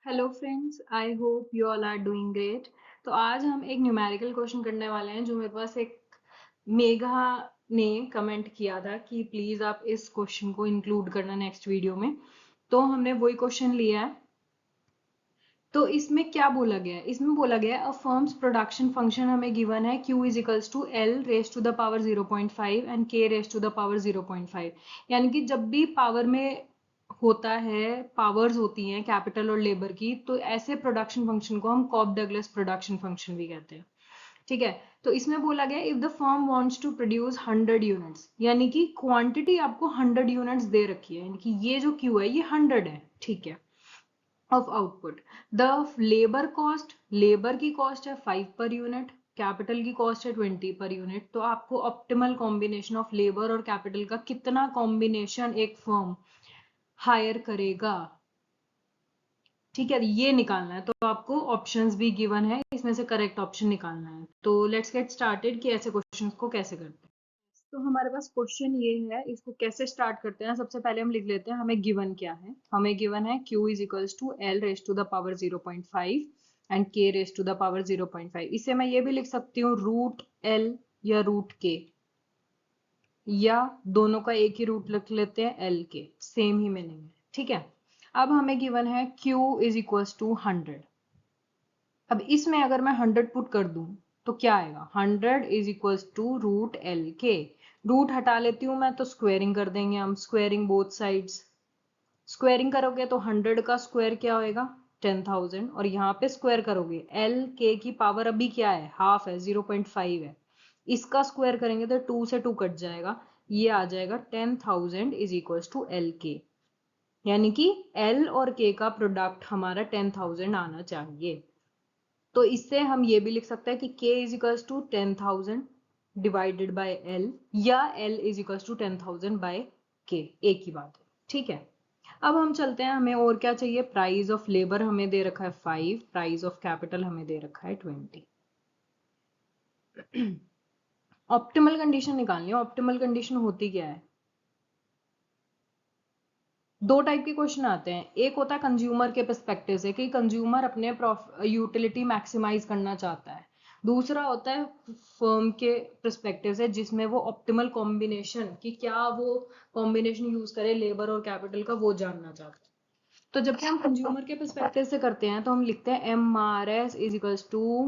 Hello friends, I hope you all are doing great. तो आज हम एक न्यूमेरिकल क्वेश्चन करने वाले हैं जो मेरे पास एक मेघा ने कमेंट किया था कि प्लीज आप इस क्वेश्चन को इंक्लूड करना नेक्स्ट वीडियो में। तो हमने वही क्वेश्चन लिया है। तो इसमें क्या बोला गया है? इसमें बोला गया है अ फर्म्स प्रोडक्शन फंक्शन हमें गिवन है Q is equals to L raise to the power 0.5 and K raise to the power 0.5। यानी कि जब भी पावर में होता है, पावर्स होती हैं कैपिटल और लेबर की, तो ऐसे प्रोडक्शन फंक्शन को हम कॉप डगलस प्रोडक्शन फंक्शन भी कहते हैं। ठीक है। तो इसमें बोला गया if the firm wants to produce 100 units, यानी कि क्वांटिटी आपको 100 यूनिट्स दे रखी है, यानी कि ये जो Q है ये 100 है। ठीक है। Of output the labour cost, labour की कॉस्ट है 5 पर यूनिट, कैपिटल की कॉस्ट है 20 पर यूनिट। तो आपको ऑप्टिमल कॉम्बिनेशन ऑफ लेबर और कैपिटल का कितना कॉम्बिनेशन एक फर्म हायर करेगा, ठीक है, ये निकालना है। तो आपको ऑप्शंस भी गिवन है, इसमें से करेक्ट ऑप्शन निकालना है। तो लेट्स गेट स्टार्टेड कि ऐसे क्वेश्चंस को कैसे करते हैं। तो हमारे पास क्वेश्चन ये है, इसको कैसे स्टार्ट करते हैं। सबसे पहले हम लिख लेते हैं हमें गिवन क्या है। हमें गिवन है Q is equals to L raise to the power 0.5 and K raise to the power 0.5। इसे मैं ये भी लिख सकती हूँ रूट L या रूट K, या दोनों का एक ही रूट लिख लेते हैं L के, सेम ही मीनिंग है। ठीक है। अब हमें गिवन है Q इज इक्वल्स टू 100। अब इसमें अगर मैं 100 पुट कर दूं तो क्या आएगा? 100 is equals to root L के। रूट हटा लेती हूँ मैं तो स्क्वेयरिंग कर देंगे हम, स्क्वेयरिंग बोथ साइड्स। स्क्वेयरिंग करोगे तो 100 का स्क्वायर क्या होएगा? 10,000। और यहाँ पे स्क्वायर करोगे L के की पावर अभी क्या है? हाफ है, 0.5 है। इसका स्क्वायर करेंगे तो 2 से 2 कट जाएगा, ये आ जाएगा 10,000 इज इक्वल्स टू L के। यानी कि L और K का प्रोडक्ट हमारा 10,000 आना चाहिए। तो इससे हम ये भी लिख सकते हैं कि K is equals to 10,000 divided by L, या L is equals to 10,000 by K, एक ही बात है। ठीक है। अब हम चलते हैं, हमें और क्या चाहिए। प्राइस ऑफ लेबर हमें दे रखा है 5, प्राइस ऑफ कैपिटल हमें दे रखा है 20। ऑप्टिमल कंडीशन निकालनी है। ऑप्टिमल कंडीशन होती क्या है? दो टाइप के क्वेश्चन आते हैं। एक होता है कंज्यूमर के पर्सपेक्टिव से कि कंज्यूमर अपने यूटिलिटी मैक्सिमाइज करना चाहता है। दूसरा होता है फर्म के पर्सपेक्टिव से, जिसमें वो ऑप्टिमल कॉम्बिनेशन, कि क्या वो कॉम्बिनेशन यूज करे लेबर और कैपिटल का, वो जानना चाहता है। तो जब हम कंज्यूमर के पर्सपेक्टिव से करते हैं तो हम लिखते हैं MRS is equals to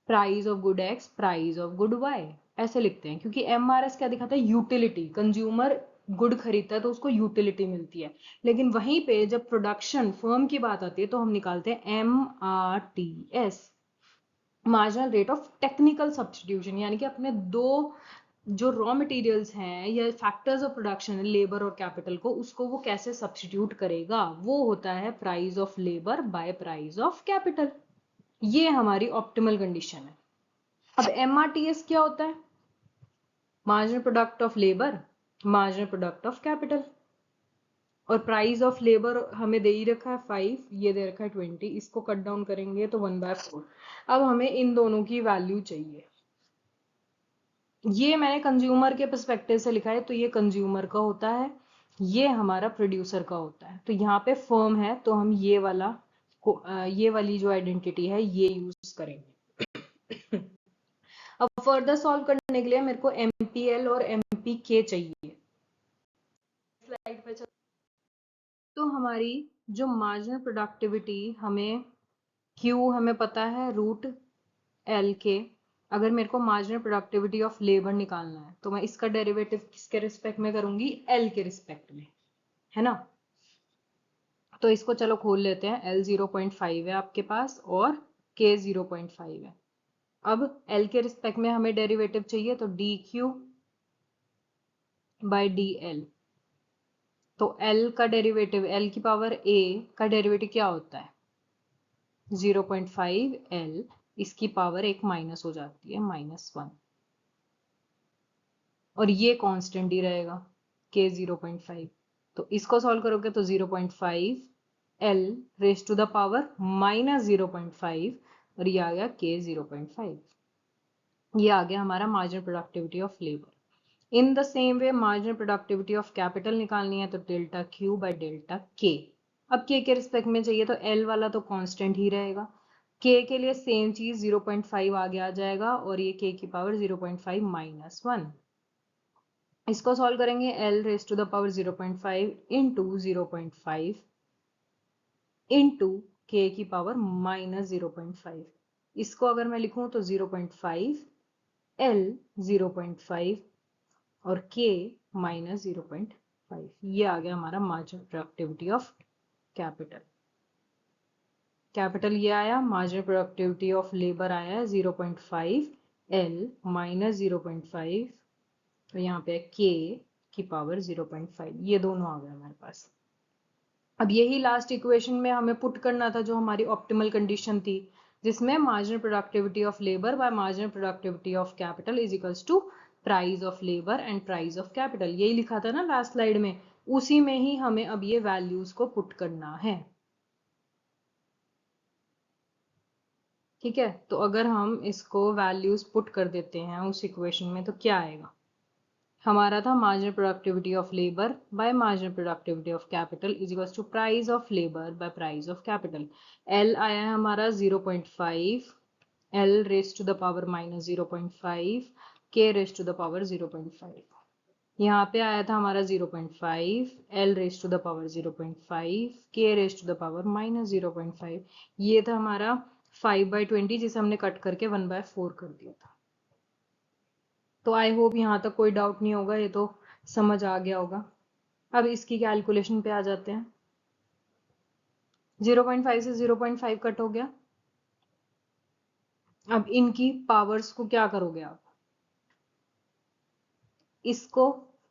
price of good x price of good y, ऐसे लिखते हैं। क्योंकि MRS क्या दिखाता है? यूटिलिटी। कंज्यूमर गुड खरीदता है तो उसको यूटिलिटी मिलती है। लेकिन वहीं पे जब प्रोडक्शन फर्म की बात आती है तो हम निकालते हैं MRTS, marginal rate of technical substitution. यानी कि अपने दो जो रॉ मटेरियल्स हैं या फैक्टर्स ऑफ प्रोडक्शन है, लेबर और कैपिटल को, उसको वो कैसे सब्सटीट्यूट करेगा, वो होता है price of labour by price of capital. ये हमारी ऑप्टिमल कंडीशन है। अब MRTS क्या होता है? Marginal product of labour, marginal product of capital. और प्राइस ऑफ लेबर हमें दे ही रखा है 5, ये दे रखा है 20। इसको कट डाउन करेंगे तो 1/4। अब हमें इन दोनों की वैल्यू चाहिए। ये मैंने कंज्यूमर के पर्सपेक्टिव से लिखा है, तो ये कंज्यूमर का होता है, ये हमारा प्रोड्यूसर का होता है। तो यहाँ पे फर्म है तो हम ये वाला ये वाली जो आइडेंटिटी है ये यूज करेंगे। अब फर्दर सॉल्व करने के लिए मेरे को MPL और MPK चाहिए। स्लाइड पे तो हमारी जो मार्जिनल प्रोडक्टिविटी, हमें Q हमें पता है रूट L के। अगर मेरे को मार्जिनल प्रोडक्टिविटी ऑफ लेबर निकालना है तो मैं इसका डेरिवेटिव किसके रिस्पेक्ट में करूंगी? L के रिस्पेक्ट में, है ना। तो इसको चलो खोल लेते हैं। L 0.5 है आपके पास और K 0.5 है। अब L के रिस्पेक्ट में हमें डेरिवेटिव चाहिए, तो dQ बाय dL। तो L का डेरिवेटिव, L की पावर A का डेरिवेटिव क्या होता है? 0.5 L, इसकी पावर एक माइनस हो जाती है, -1। और ये कांस्टेंट ही रहेगा K 0.5। तो इसको सॉल्व करोगे तो 0.5 L raise to the power -0.5, और ये आ गया K 0.5। ये आ गया हमारा marginal productivity of labour. In the same way marginal productivity of capital निकालनी है तो delta Q by delta K। अब के रिस्पेक्ट में चाहिए तो एल वाला तो कांस्टेंट ही रहेगा, के के लिए सेम चीज 0.5 आगे आ जाएगा और ये के की पावर 0.5 माइनस 1। इसको सॉल्व करेंगे, L raise to the power 0.5 into 0.5 into K की पावर माइनस 0.5। इसको अगर मैं लिखूं तो 0.5 एल 0.5 और के माइनस 0.5। ये आ गया हमारा marginal productivity of capital. Capital ये आया, मार्जिनल प्रोडक्टिविटी ऑफ लेबर आया 0.5 एल माइनस 0.5, तो यहाँ पे के की पावर 0.5। ये दोनों आ गए हमारे पास। अब यही लास्ट इक्वेशन में हमें पुट करना था जो हमारी ऑप्टिमल कंडीशन थी, जिसमें marginal productivity of labour by marginal productivity of capital is equals to price of labour and price of capital. यही लिखा था ना लास्ट स्लाइड में, उसी में ही हमें अब ये वैल्यूज को पुट करना है। ठीक है, तो अगर हम इसको वैल्यूज पुट कर देते हैं उस इक्वेशन में तो क्या आएगा, हमारा था marginal productivity of labour by marginal productivity of capital is equals to price of labour by price of capital. L आया है हमारा 0.5, L raise to the power minus 0.5, K raise to the power 0.5। यहाँ पे आया था हमारा 0.5, L raise to the power 0.5, K raise to the power minus 0.5। ये था हमारा 5/20 जिसे हमने कट करके 1/4 कर दिया था। तो आई होप यहाँ तक कोई डाउट नहीं होगा, ये तो समझ आ गया होगा। अब इसकी कैलकुलेशन पे आ जाते हैं। 0.5 से 0.5 कट हो गया। अब इनकी पावर्स को क्या करोगे आप, इसको,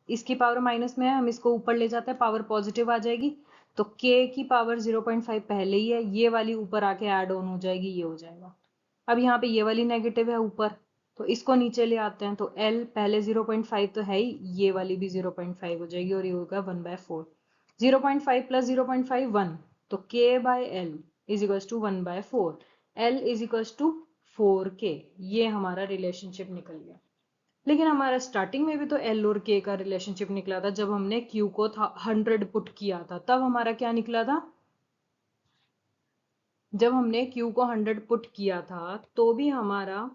इसकी पावर माइनस में है, हम इसको ऊपर ले जाते हैं, पावर पॉजिटिव आ जाएगी, तो k की पावर 0.5 पहले ही है, ये वाली ऊपर आके ऐड ऑन हो जाएगी, ये हो जाएगा। अब यहाँ पे ये वाली नेगेटिव है ऊपर, तो इसको नीचे ले आते हैं, तो l पहले 0.5 तो है ही, ये वाली भी 0.5 हो जाएगी और ये होगा 1/4। 0.5 प्लस 0.5 1, तो k by L is equals to 1/4, l is equals to 4k। ये हमारा रिलेशनशिप निकल गया। लेकिन हमारा स्टार्टिंग में भी तो एल और के का रिलेशनशिप निकला था, जब हमने क्यू को 100 पुट किया था तब हमारा क्या निकला था, जब हमने क्यू को 100 पुट किया था तो भी हमारा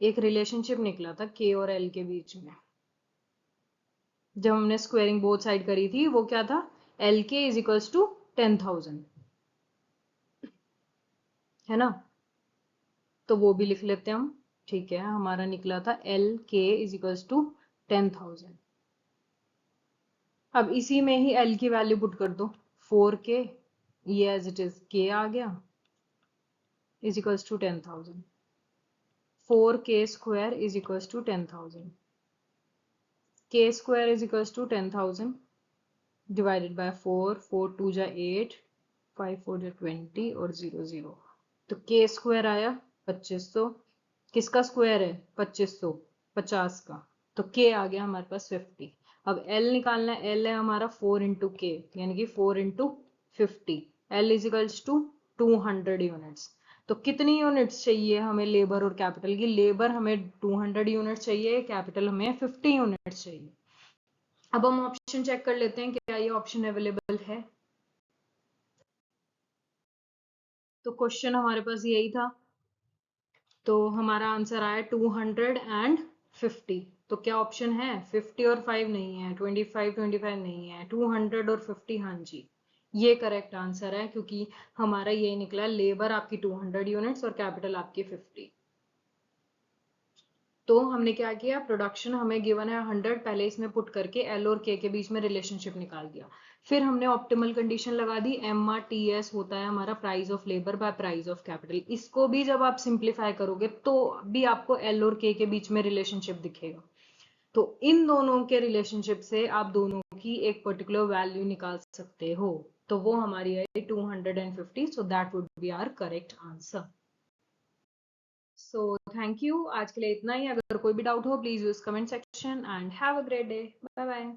एक रिलेशनशिप निकला था के और एल के बीच में। जब हमने स्क्वेयरिंग बोथ साइड करी थी वो क्या था, एल के इज इक्वल्स टू 10,000, है ना, तो वो भी लिख लेते हैं हम। ठीक है, हमारा निकला था एल के इज इक्वल्स टू 10,000। अब इसी में ही एल की वैल्यू पुट कर दो, 4k, ये एज इट इज k आ गया, is equals to 10,000। 4k square is equals to 10,000, k square is equals to 10,000 divided by 4, 4 2 जा 8, 5 4 जा 20 और 0 0, तो k स्क्वायर आया 2500। किसका स्क्वायर है, 2500, 50 का, तो k आ गया हमारे पास 50। अब l निकालना है, l है हमारा 4 इंटू के, यानी कि 4 into 50, l is equals to 200 units. तो कितनी यूनिट्स चाहिए हमें लेबर और कैपिटल की, लेबर हमें 200 यूनिट्स चाहिए, कैपिटल हमें 50 यूनिट्स चाहिए। अब हम ऑप्शन चेक कर लेते हैं क्या ये ऑप्शन अवेलेबल है। तो क्वेश्चन हमारे पास यही था, तो हमारा आंसर आया 250। तो क्या ऑप्शन है, 50 और 5 नहीं है, 25 25 नहीं है, 200 और 50, हाँ जी ये करेक्ट आंसर है, क्योंकि हमारा ये निकला लेबर आपकी 200 यूनिट्स और कैपिटल आपकी 50। तो हमने क्या किया, प्रोडक्शन हमें गिवन है 100, पहले इसमें पुट करके एल और के बीच में रिलेशनशिप निकाल दिया। फिर हमने ऑप्टिमल कंडीशन लगा दी, MRTS होता है हमारा price of labour by price of capital. इसको भी जब आप सिंप्लीफाई करोगे तो भी आपको एल और के बीच में रिलेशनशिप दिखेगा। तो इन दोनों के रिलेशनशिप से आप दोनों की एक पर्टिकुलर वैल्यू निकाल सकते हो, तो वो हमारी है 250, so that would be our correct answer. So thank you, आज के लिए इतना ही। अगर कोई भी डाउट हो please use comment section and have a great day, bye bye.